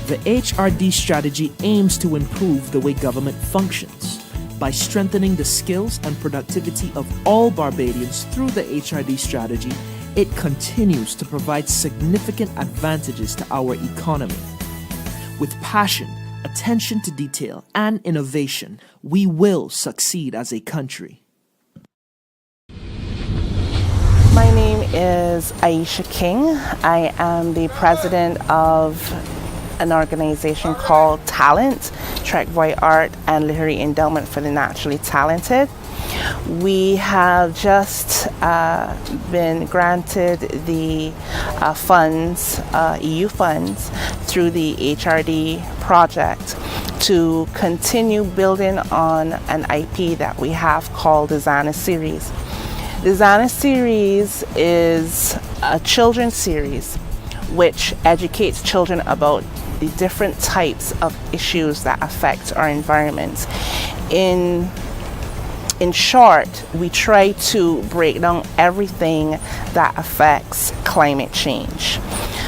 The HRD strategy aims to improve the way government functions by strengthening the skills and productivity of all Barbadians through the HRD strategy. It continues to provide significant advantages to our economy. With passion, attention to detail, and innovation, we will succeed as a country. My name is Aisha King. I am the president of an organization called Talent, Trek-Voy Art and Literary Endowment for the Naturally Talented. We have just been granted the funds, EU funds, through the HRD project to continue building on an IP that we have called the Zana series. The Zana series is a children's series which educates children about the different types of issues that affect our environment. In short, we try to break down everything that affects climate change.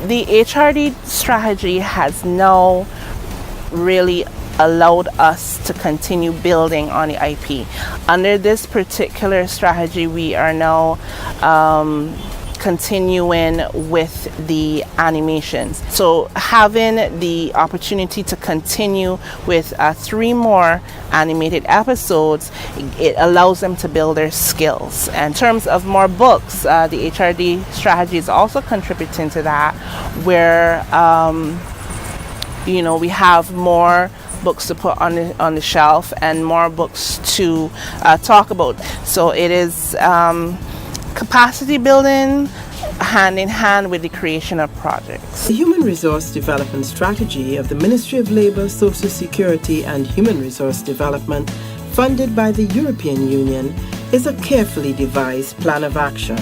The HRD strategy has now really allowed us to continue building on the IP. Under this particular strategy, we are now continuing with the animations. So having the opportunity to continue with 3 more animated episodes, it allows them to build their skills. In terms of more books, the HRD strategy is also contributing to that, where we have more books to put on the shelf and more books to talk about. So it is capacity building hand in hand with the creation of projects. The Human Resource Development Strategy of the Ministry of Labour, Social Security and Human Resource Development, funded by the European Union, is a carefully devised plan of action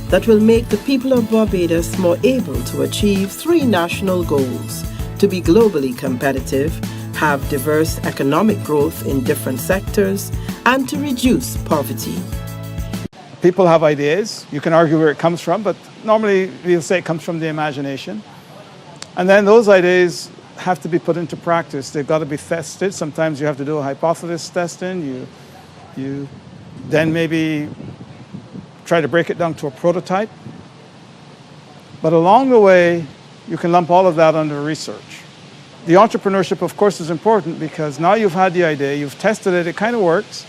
that will make the people of Barbados more able to achieve 3 national goals: to be globally competitive, have diverse economic growth in different sectors, and to reduce poverty. People have ideas. You can argue where it comes from, but normally we'll say it comes from the imagination. And then those ideas have to be put into practice. They've got to be tested. Sometimes you have to do a hypothesis testing. You then maybe try to break it down to a prototype. But along the way, you can lump all of that under research. The entrepreneurship, of course, is important because now you've had the idea, you've tested it, it kind of works.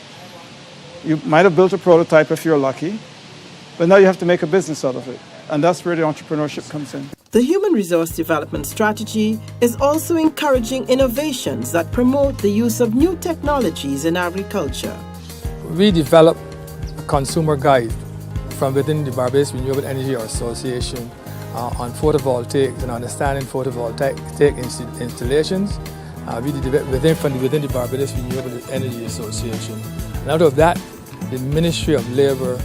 You might have built a prototype if you're lucky, but now you have to make a business out of it. And that's where the entrepreneurship comes in. The Human Resource Development Strategy is also encouraging innovations that promote the use of new technologies in agriculture. We developed a consumer guide from within the Barbados Renewable Energy Association on photovoltaics and understanding photovoltaic installations. We did it within the Barbados Renewable Energy Association. And out of that, the Ministry of Labour,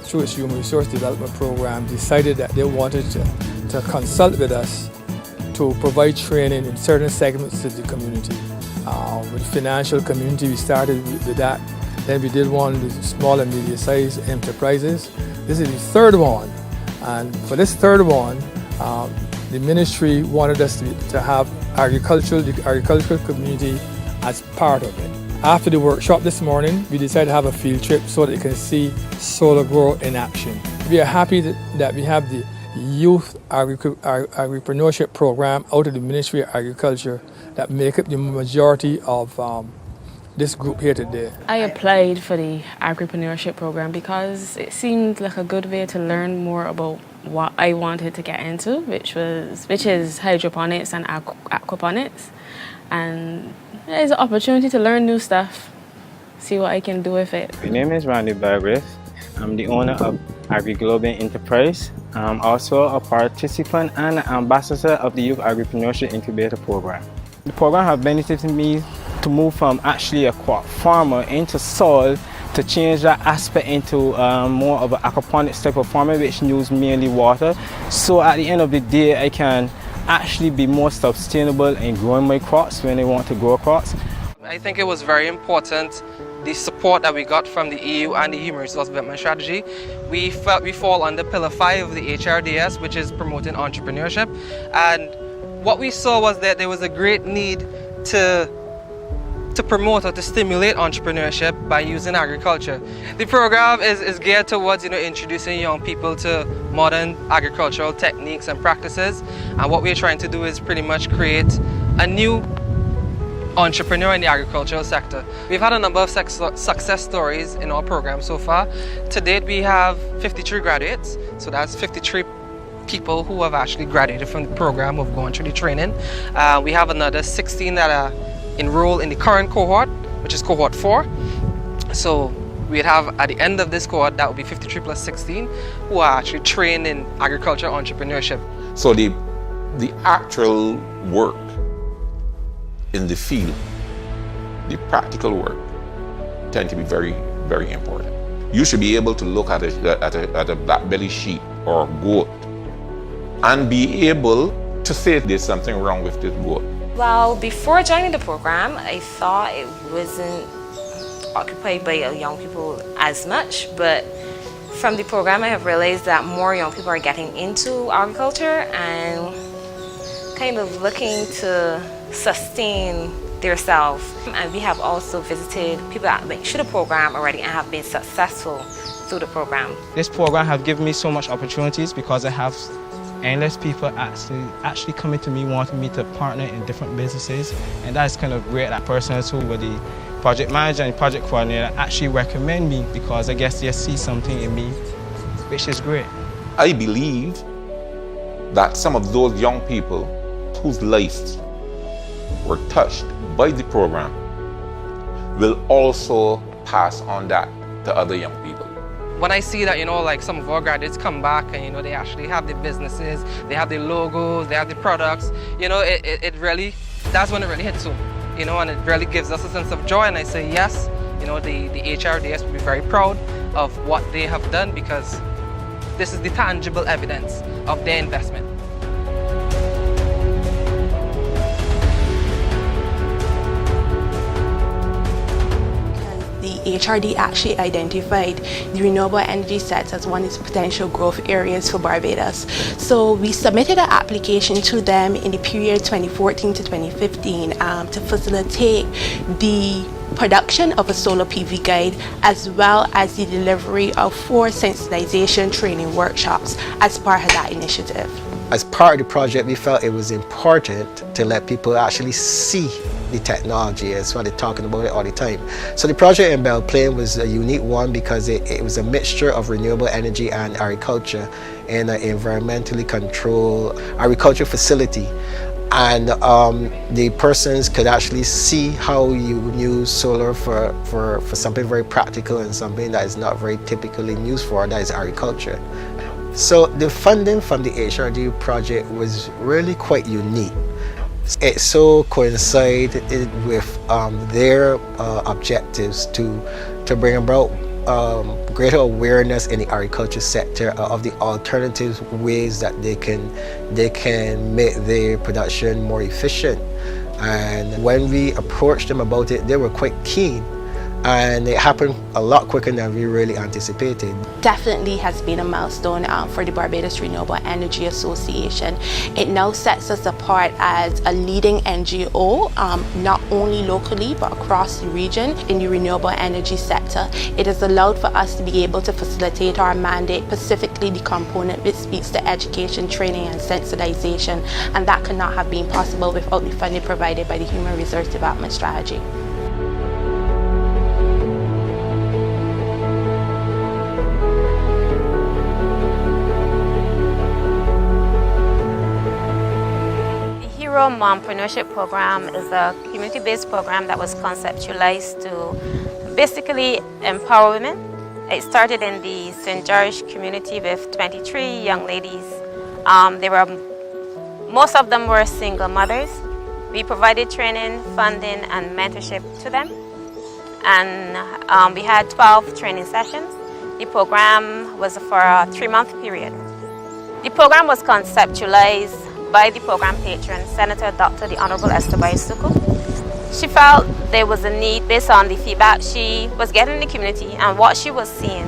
through its Human Resource Development Program, decided that they wanted to consult with us to provide training in certain segments of the community. With the financial community, we started with that. Then we did one with small and medium-sized enterprises. This is the 3rd one. And for this 3rd one, the ministry wanted us to have the agricultural community as part of it. After the workshop this morning, we decided to have a field trip so that you can see solar grow in action. We are happy that we have the Youth Entrepreneurship Program out of the Ministry of Agriculture that make up the majority of this group here today. I applied for the Entrepreneurship Program because it seemed like a good way to learn more about what I wanted to get into, which is hydroponics and aquaponics. And it's an opportunity to learn new stuff, see what I can do with it. My name is Randy Barbados. I'm the owner of AgriGlobal Enterprise. I'm also a participant and ambassador of the Youth Entrepreneurship Incubator Program. The program has benefited me to move from actually a crop farmer into soil to change that aspect into more of an aquaponics type of farming, which uses mainly water. So at the end of the day, I can actually be more sustainable in growing my crops when I want to grow crops. I think it was very important, the support that we got from the EU and the Human Resource Development Strategy. We felt we fall under Pillar 5 of the HRDS, which is promoting entrepreneurship. And what we saw was that there was a great need to promote or to stimulate entrepreneurship by using agriculture. The program is geared towards introducing young people to modern agricultural techniques and practices, and what we're trying to do is pretty much create a new entrepreneur in the agricultural sector. We've had a number of success stories in our program so far. To date we have 53 graduates, so that's 53 people who have actually graduated from the program, who have gone through the training. We have another 16 that are enrolled in the current cohort, which is cohort 4. So we'd have at the end of this cohort, that would be 53 plus 16 who are actually trained in agriculture entrepreneurship. So the actual work in the field, the practical work, tend to be very, very important. You should be able to look at a black belly sheep or goat and be able to say there's something wrong with this goat. Well, before joining the program, I thought it wasn't occupied by young people as much, but from the program I have realized that more young people are getting into agriculture and kind of looking to sustain themselves. And we have also visited people that went through the program already and have been successful through the program. This program has given me so much opportunities because I have endless people actually coming to me, wanting me to partner in different businesses, and that's kind of great that persons who were the project manager and project coordinator actually recommend me because I guess they see something in me, which is great. I believe that some of those young people whose lives were touched by the program will also pass on that to other young people. When I see that, like some of our graduates come back and, they actually have their businesses, they have their logos, they have the products, it really, that's when it really hits home, and it really gives us a sense of joy. And I say, yes, the HRDS will be very proud of what they have done because this is the tangible evidence of their investment. The HRD actually identified the renewable energy sector as one of its potential growth areas for Barbados. So we submitted an application to them in the period 2014 to 2015 to facilitate the production of a solar PV guide as well as the delivery of 4 sensitization training workshops as part of that initiative. As part of the project, we felt it was important to let people actually see the technology, as well. They're talking about it all the time. So the project in Belle Plaine was a unique one because it was a mixture of renewable energy and agriculture in an environmentally controlled agriculture facility. And the persons could actually see how you use solar for something very practical and something that is not very typically used for, that is agriculture. So the funding from the HRD project was really quite unique. It so coincided with their objectives to bring about greater awareness in the agriculture sector of the alternative ways that they can make their production more efficient. And when we approached them about it, they were quite keen. And it happened a lot quicker than we really anticipated. Definitely has been a milestone for the Barbados Renewable Energy Association. It now sets us apart as a leading NGO, not only locally but across the region in the renewable energy sector. It has allowed for us to be able to facilitate our mandate, specifically the component which speaks to education, training and sensitization, and that could not have been possible without the funding provided by the Human Resource Development Strategy. Entrepreneurship program is a community-based program that was conceptualized to basically empower women. It started in the St. George community with 23 young ladies. Most of them were single mothers. We provided training, funding, and mentorship to them. And we had 12 training sessions. The program was for a 3-month period. The program was conceptualized by the program patron, Senator Dr. the Honorable Esther Baisuku. She felt there was a need based on the feedback she was getting in the community and what she was seeing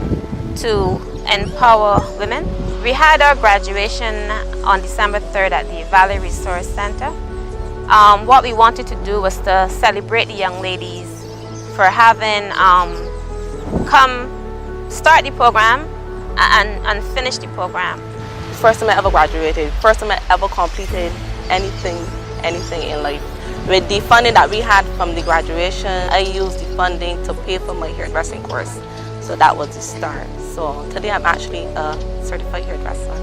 to empower women. We had our graduation on December 3rd at the Valley Resource Center. What we wanted to do was to celebrate the young ladies for having come start the program and finish the program. First time I ever graduated, first time I ever completed anything in life. With the funding that we had from the graduation, I used the funding to pay for my hairdressing course. So that was the start. So today I'm actually a certified hairdresser.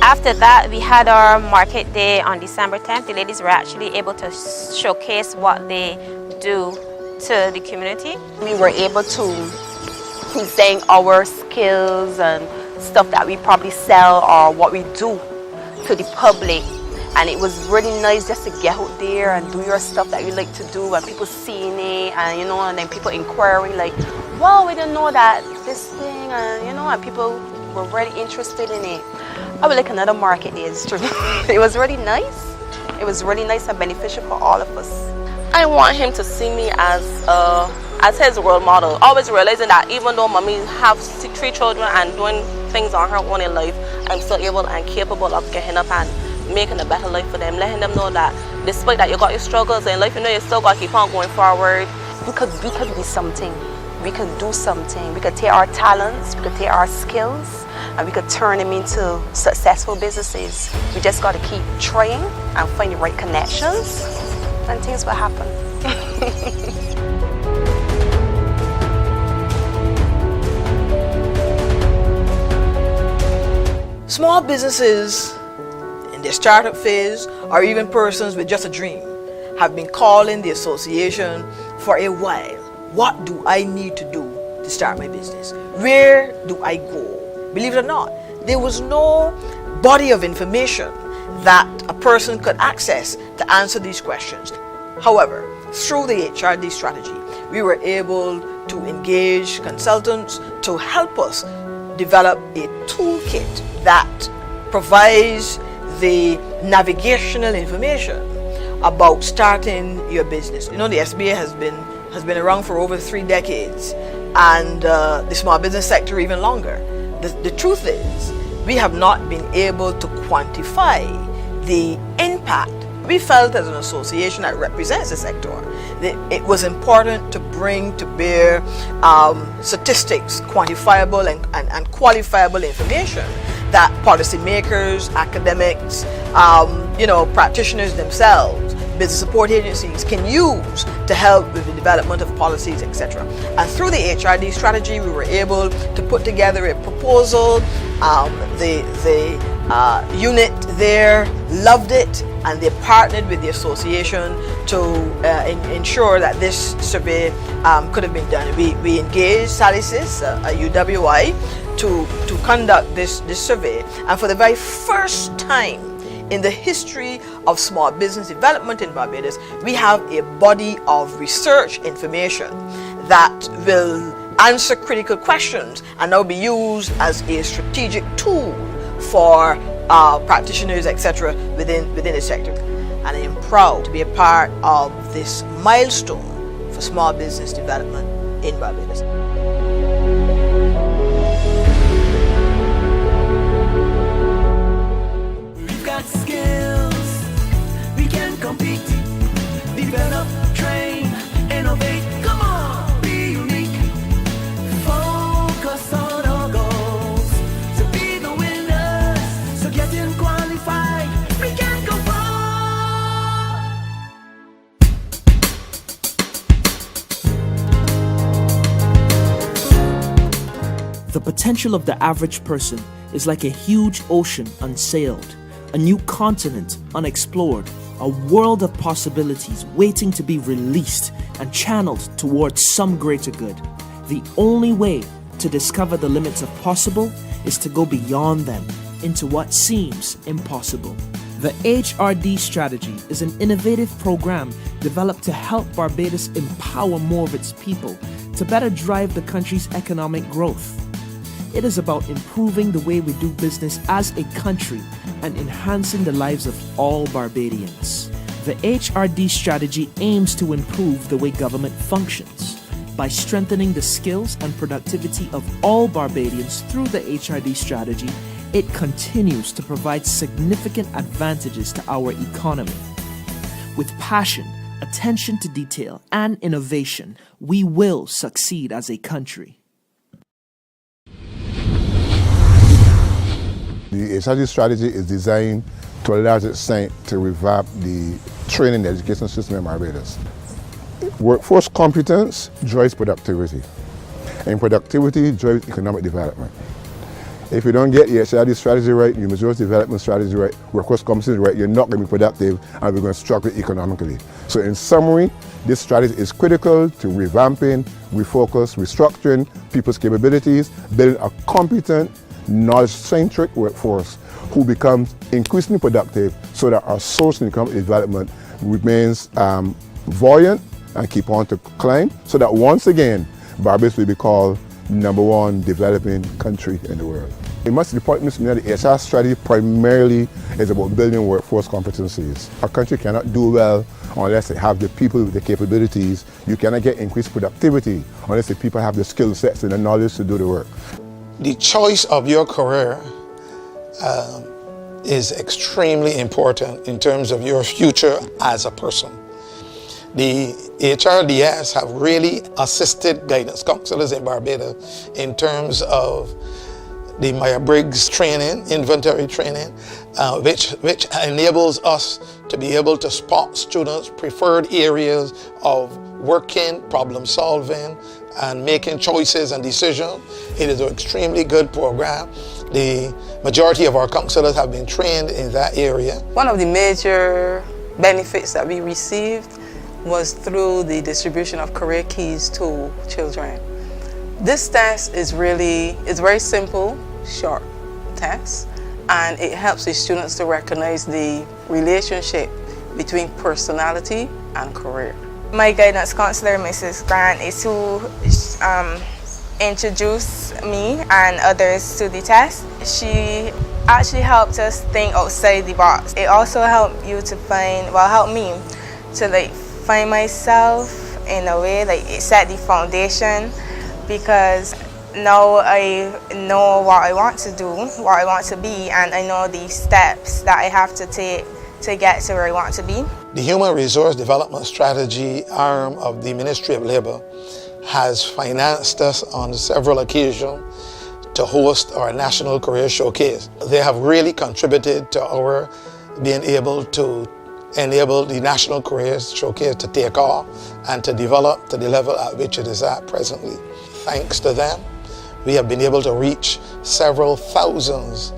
After that, we had our market day on December 10th. The ladies were actually able to showcase what they do to the community. We were able to present our skills and stuff that we probably sell or what we do to the public. And it was really nice just to get out there and do your stuff that you like to do, and people seeing it, and you know, and then people inquiring like, wow, we didn't know that this thing, and you know, and people were really interested in it. I would like another market day. It was really nice. It was really nice and beneficial for all of us. I want him to see me as his role model, always realizing that even though mommy have 3 children and doing things on her own in life, I'm still able and capable of getting up and making a better life for them, letting them know that despite that you got your struggles in life, you know you still got to keep on going forward. We could be something. We could do something. We could take our talents, we could take our skills, and we could turn them into successful businesses. We just got to keep trying and find the right connections, and things will happen. Small businesses in their startup phase, or even persons with just a dream, have been calling the association for a while. What do I need to do to start my business? Where do I go? Believe it or not, there was no body of information that a person could access to answer these questions. However, through the HRD strategy, we were able to engage consultants to help us develop a toolkit that provides the navigational information about starting your business. You know, the SBA has been around for over 3 decades, and the small business sector even longer. The truth is, we have not been able to quantify the impact. We felt as an association that represents the sector that it was important to bring to bear statistics, quantifiable and qualifiable information that policymakers, academics, practitioners themselves, business support agencies can use to help with the development of policies, etc. And through the HRD strategy, we were able to put together a proposal. The unit there loved it, and they partnered with the association to ensure that this survey could have been done. We engaged Salisis, a UWI, to conduct this survey, and for the very first time in the history of small business development in Barbados, we have a body of research information that will answer critical questions and now be used as a strategic tool for practitioners, etc., within the sector. And I am proud to be a part of this milestone for small business development in Barbados. We've got skills, we can compete, develop, train, innovate. Come on, be unique, focus on our goals, to be the winners, so getting qualified, we can go far. The potential of the average person is like a huge ocean unsailed, a new continent unexplored, a world of possibilities waiting to be released and channeled towards some greater good. The only way to discover the limits of possible is to go beyond them into what seems impossible. The HRD strategy is an innovative program developed to help Barbados empower more of its people to better drive the country's economic growth. It is about improving the way we do business as a country and enhancing the lives of all Barbadians. The HRD strategy aims to improve the way government functions. By strengthening the skills and productivity of all Barbadians through the HRD strategy, it continues to provide significant advantages to our economy. With passion, attention to detail, and innovation, we will succeed as a country. The HRD strategy is designed to a large extent to revamp the training and education system in Barbados. Workforce competence drives productivity, and productivity drives economic development. If you don't get the HRD strategy right, your resource development strategy right, workforce competence right, you're not going to be productive and we're going to struggle economically. So in summary, this strategy is critical to revamping, refocus, restructuring people's capabilities, building a competent, knowledge-centric workforce who becomes increasingly productive so that our social and economic development remains buoyant and keep on to climb, so that once again, Barbados will be called #1 developing country in the world. It must be important to know the HR strategy primarily is about building workforce competencies. A country cannot do well unless they have the people with the capabilities. You cannot get increased productivity unless the people have the skill sets and the knowledge to do the work. The choice of your career is extremely important in terms of your future as a person. The HRDS have really assisted guidance counselors in Barbados in terms of the Myers-Briggs training, inventory training, which enables us to be able to spot students' preferred areas of working, problem solving, and making choices and decisions. It is an extremely good program. The majority of our counselors have been trained in that area. One of the major benefits that we received was through the distribution of career keys to children. This test is very simple, short test, and it helps the students to recognize the relationship between personality and career. My guidance counselor, Mrs. Grant, is who introduced me and others to the test. She actually helped us think outside the box. It also helped me to find myself in a way, like it set the foundation, because now I know what I want to do, what I want to be, and I know the steps that I have to take to get to where I want to be. The Human Resource Development Strategy arm of the Ministry of Labour has financed us on several occasions to host our National Career Showcase. They have really contributed to our being able to enable the National Career Showcase to take off and to develop to the level at which it is at presently. Thanks to them, we have been able to reach several thousands,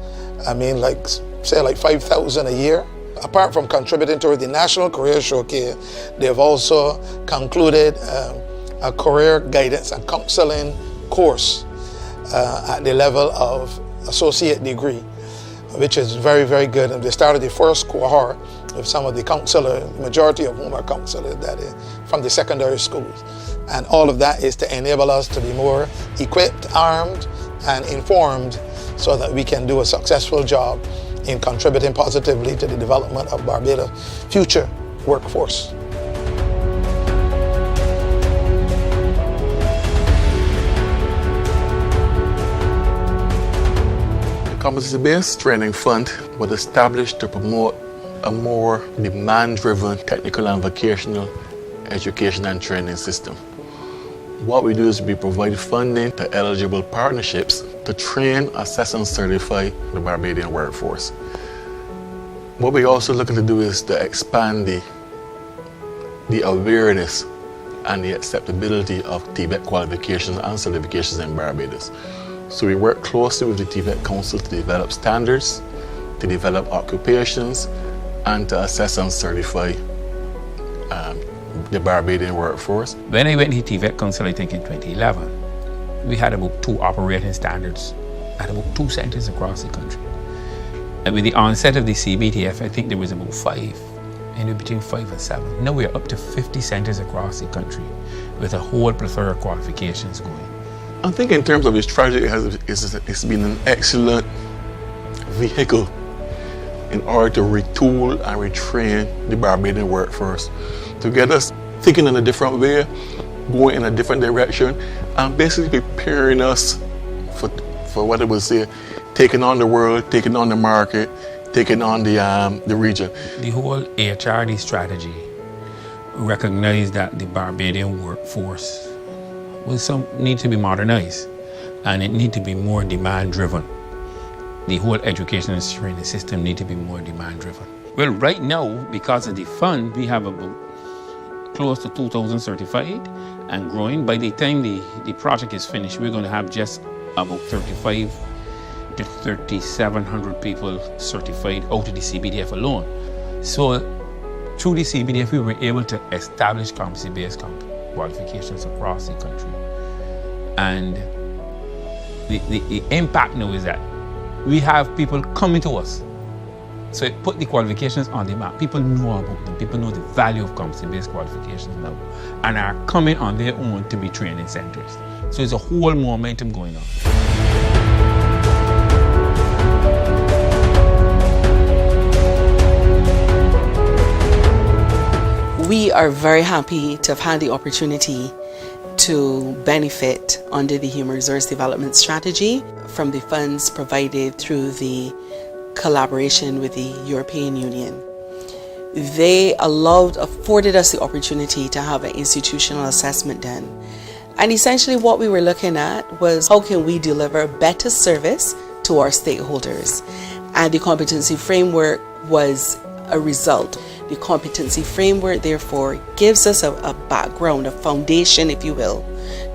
like 5,000 a year. Apart from contributing to the National Career Showcase, they've also concluded a career guidance and counseling course at the level of associate degree, which is very, very good. And they started the first cohort with some of the counselors, the majority of whom are counselors that is from the secondary schools. And all of that is to enable us to be more equipped, armed, and informed so that we can do a successful job in contributing positively to the development of Barbados' future workforce. The competency-based training fund was established to promote a more demand-driven technical and vocational education and training system. What we do is we provide funding to eligible partnerships to train, assess and certify the Barbadian workforce. What we're also looking to do is to expand the awareness and the acceptability of TVET qualifications and certifications in Barbados. So we work closely with the TVET Council to develop standards, to develop occupations, and to assess and certify the Barbadian workforce. When I went to the TVET Council, I think in 2011, we had about 2 operating standards at about 2 centres across the country. And with the onset of the CBTF, I think there was about 5, and between 5 and 7. Now we're up to 50 centres across the country with a whole plethora of qualifications going. I think in terms of this strategy, it's been an excellent vehicle in order to retool and retrain the Barbadian workforce, to get us thinking in a different way, going in a different direction and basically preparing us for what it was say, taking on the world, taking on the market, taking on the region. The whole HRD strategy recognized that the Barbadian workforce need to be modernized, and it need to be more demand-driven. The whole education and training system need to be more demand-driven. Well, right now, because of the fund, we have about close to 2,000 certified and growing. By the time the project is finished, we're going to have just about 35 to 3,700 people certified out of the CBDF alone. So through the CBDF, we were able to establish competency-based qualifications across the country. And the impact now is that we have people coming to us. So it put the qualifications on the map. People know about them. People know the value of competency-based qualifications now and are coming on their own to be training centers. So there's a whole momentum going on. We are very happy to have had the opportunity to benefit under the Human Resource Development Strategy from the funds provided through the collaboration with the European Union. They afforded us the opportunity to have an institutional assessment done. And essentially what we were looking at was how can we deliver better service to our stakeholders. And the competency framework was a result. The competency framework, therefore, gives us a background, a foundation, if you will,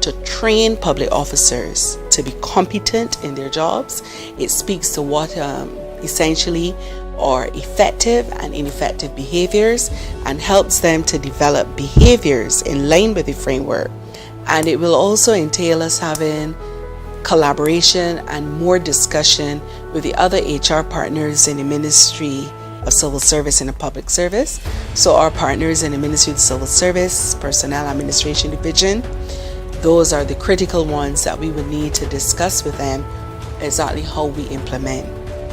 to train public officers to be competent in their jobs. It speaks to what essentially are effective and ineffective behaviors and helps them to develop behaviors in line with the framework. And it will also entail us having collaboration and more discussion with the other HR partners in the Ministry of Civil Service and the Public Service. So our partners in the Ministry of Civil Service, Personnel Administration Division, those are the critical ones that we would need to discuss with them exactly how we implement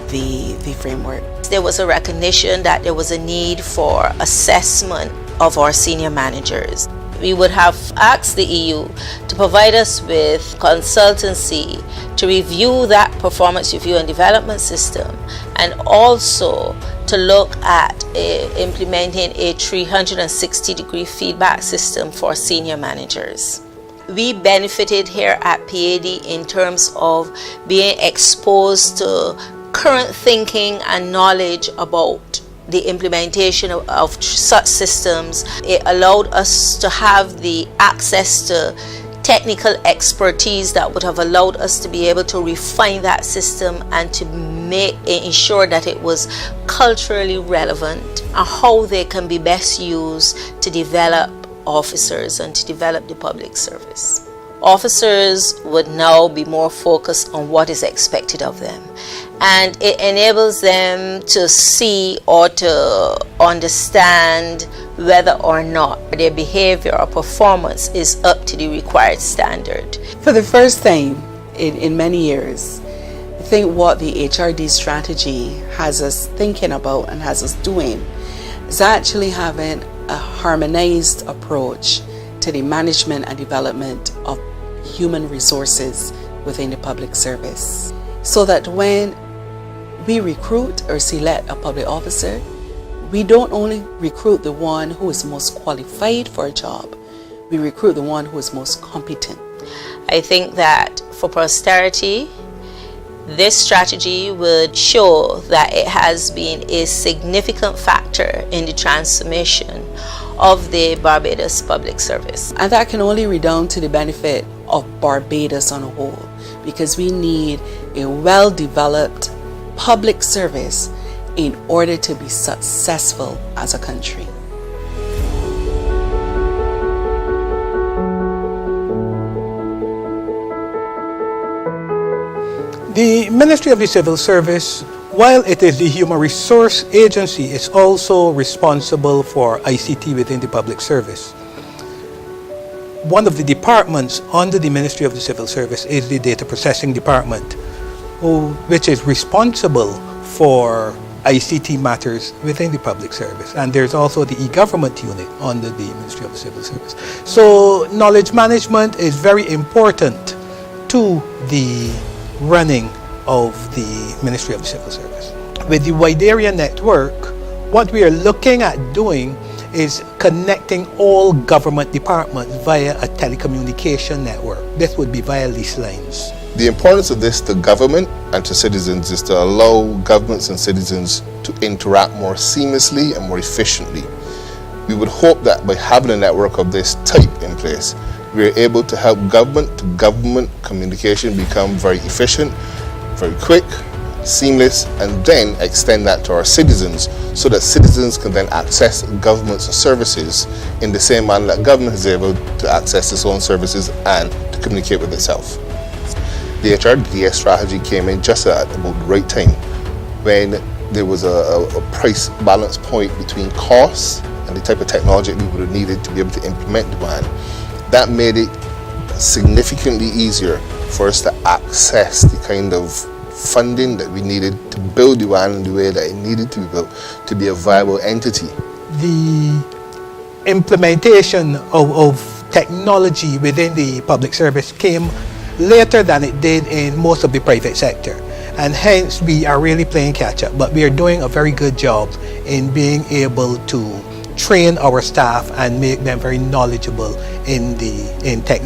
the framework. There was a recognition that there was a need for assessment of our senior managers. We would have asked the EU to provide us with consultancy to review that performance review and development system, and also to look at implementing a 360-degree feedback system for senior managers. We benefited here at PAD in terms of being exposed to current thinking and knowledge about the implementation of such systems. It allowed us to have the access to technical expertise that would have allowed us to be able to refine that system and to ensure that it was culturally relevant and how they can be best used to develop officers and to develop the public service. Officers would now be more focused on what is expected of them, and it enables them to see or to understand whether or not their behavior or performance is up to the required standard. For the first time in many years, I think what the HRD strategy has us thinking about and has us doing is actually having a harmonized approach to the management and development of human resources within the public service, so that when we recruit or select a public officer, we don't only recruit the one who is most qualified for a job, we recruit the one who is most competent. I think that for posterity, this strategy would show that it has been a significant factor in the transformation of the Barbados public service. And that can only redound to the benefit of Barbados on a whole, because we need a well-developed public service in order to be successful as a country. The Ministry of the Civil Service, while it is the human resource agency, is also responsible for ICT within the public service. One of the departments under the Ministry of the Civil Service is the Data Processing Department, which is responsible for ICT matters within the public service. And there's also the e-government unit under the Ministry of the Civil Service. So knowledge management is very important to the running of the Ministry of the Civil Service. With the wide area network, what we are looking at doing is connecting all government departments via a telecommunication network. This would be via lease lines. The importance of this to government and to citizens is to allow governments and citizens to interact more seamlessly and more efficiently. We would hope that by having a network of this type in place, we are able to help government to government communication become very efficient, very quick, seamless, and then extend that to our citizens so that citizens can then access government's services in the same manner that government is able to access its own services and to communicate with itself. The HRD strategy came in just at about the right time when there was a price balance point between costs and the type of technology we would have needed to be able to implement the ban. That made it significantly easier for us to access the kind of funding that we needed to build the WAN in the way that it needed to be built to be a viable entity. The implementation of technology within the public service came later than it did in most of the private sector, and hence we are really playing catch up, but we are doing a very good job in being able to train our staff and make them very knowledgeable in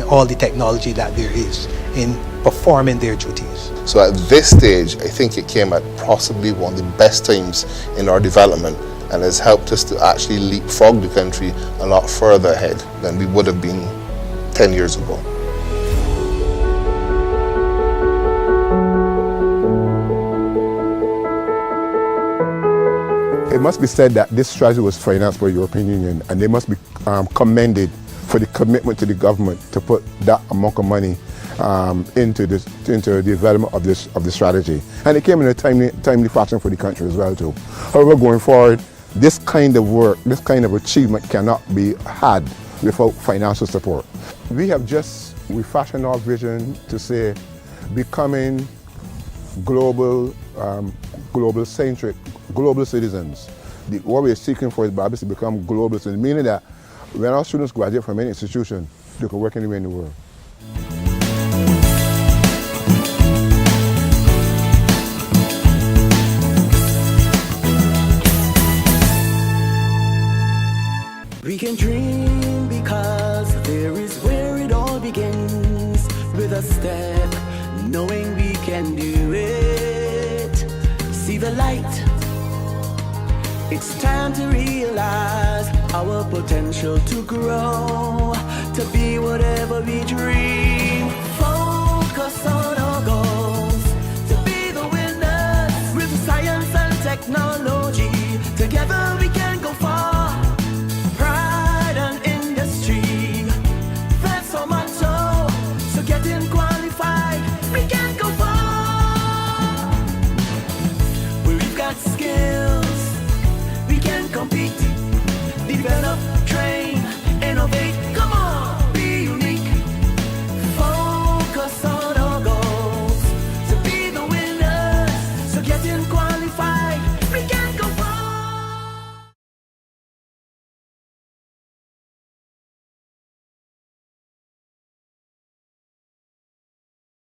all the technology that there is in performing their duties. So at this stage, I think it came at possibly one of the best times in our development and has helped us to actually leapfrog the country a lot further ahead than we would have been 10 years ago. It must be said that this strategy was financed by the European Union, and they must be commended for the commitment to the government to put that amount of money into the development of this strategy. And it came in a timely fashion for the country as well too. However, going forward, this kind of work, this kind of achievement cannot be had without financial support. We fashioned our vision to say becoming global centric, global citizens. What we're seeking for is Barbados to become global citizens, meaning that when our students graduate from any institution, they can work anywhere in the world. We can dream because there is where it all begins, with a step, knowing we can do it. See the light. It's time to realize our potential to grow, to be whatever we dream.